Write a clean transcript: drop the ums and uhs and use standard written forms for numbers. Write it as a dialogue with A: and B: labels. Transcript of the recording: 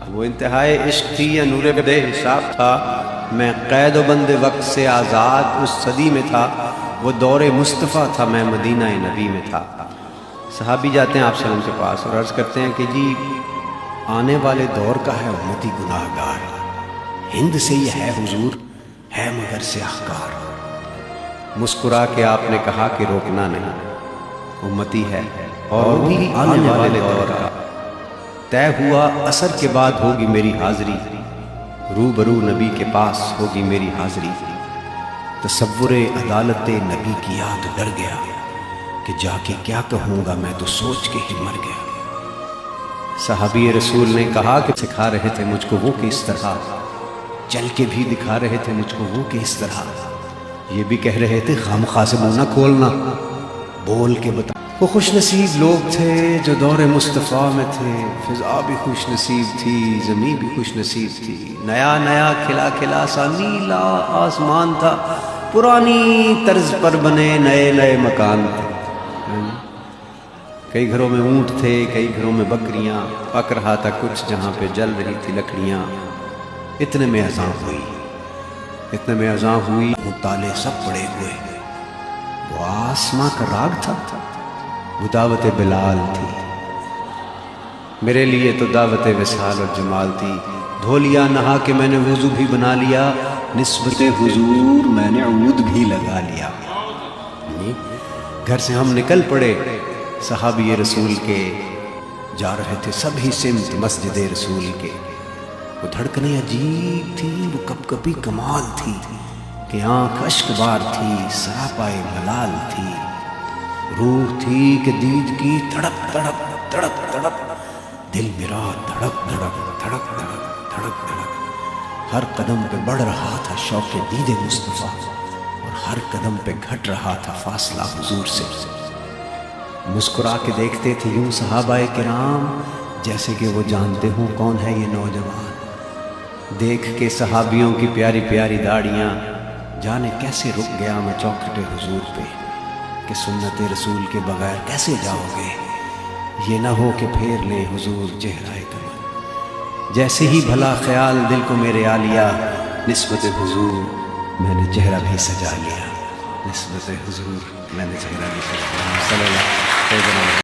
A: وہ انتہائی عشق تھی یا نور بے حساب تھا، میں قید و بند وقت سے آزاد اس صدی میں تھا، وہ دور مصطفیٰ تھا، میں مدینہ نبی میں تھا۔ صحابی جاتے ہیں آپ صلی اللہ علیہ وسلم کے پاس اور عرض کرتے ہیں کہ جی آنے والے دور کا ہے امتی گناہ گار، ہند سے یہ ہے حضور، ہے مگر سیاہ کار۔ مسکرا کے آپ نے کہا کہ روکنا نہیں، امتی ہے اور بھی آنے والے دور کا، طے ہوا عصر کے بعد ہوگی میری حاضری، روبرو نبی کے پاس ہوگی میری حاضری۔ تصور عدالت نبی کیا تو ڈر گیا کہ جا کے کیا کہوں گا، میں تو سوچ کے ہی مر گیا۔ صحابی رسول نے کہا کہ سکھا رہے تھے مجھ کو وہ کہ اس طرح، چل کے بھی دکھا رہے تھے مجھ کو وہ کہ اس طرح، یہ بھی کہہ رہے تھے خامخواہ سے منہ نہ کھولنا، بول کے بتا۔ وہ خوش نصیب لوگ تھے جو دور مصطفیٰ میں تھے، فضا بھی خوش نصیب تھی، زمین بھی خوش نصیب تھی، نیا نیا کھلا کھلا سا نیلا آسمان تھا، پرانی طرز پر بنے نئے نئے مکان تھے۔ کئی گھروں میں اونٹ تھے، کئی گھروں میں بکریاں، پک رہا تھا کچھ جہاں پہ جل رہی تھی لکڑیاں۔ اتنے میں اذان ہوئی، اتنے میں اذان ہوئی، وہ تالے سب پڑے ہوئے، وہ آسماں کا راگ تھا، وہ دعوت بلال تھی، میرے لیے تو دعوت وصال اور جمال تھی۔ دھو لیا نہا کے میں نے وضو بھی بنا لیا، نسبت حضور میں نے عود بھی لگا لیا۔ گھر سے ہم نکل پڑے صحابی رسول کے، جا رہے تھے سبھی سمت مسجد رسول کے۔ وہ دھڑکنیں عجیب تھی، وہ کپ کپی کمال تھی کہ آنکھ اشک بار تھی، سراپائے ملال تھی، روح تھی کہ دید کی تڑپ تڑپ تڑپ تڑپ، دل میرا دھڑک دھڑک دھڑک دھڑک دھڑک دھڑک، ہر قدم پہ بڑھ رہا تھا شوق دید مصطفیٰ، اور ہر قدم پہ گھٹ رہا تھا فاصلہ حضور سے۔ مسکرا کے دیکھتے تھے یوں صحابہ کرام جیسے کہ وہ جانتے ہوں کون ہے یہ نوجوان۔ دیکھ کے صحابیوں کی پیاری پیاری داڑیاں، جانے کیسے رک گیا میں چوکھٹے حضور پہ کہ سنت رسول کے بغیر کیسے جاؤ گے، یہ نہ ہو کہ پھیر لے حضور چہرہ کمل۔ جیسے ہی بھلا خیال دل کو میرے آ لیا، نسبت حضور میں نے چہرہ بھی سجا لیا، نسبت حضور میں نے چہرہ بھی سجا لیا۔ صلی اللہ علیہ وسلم۔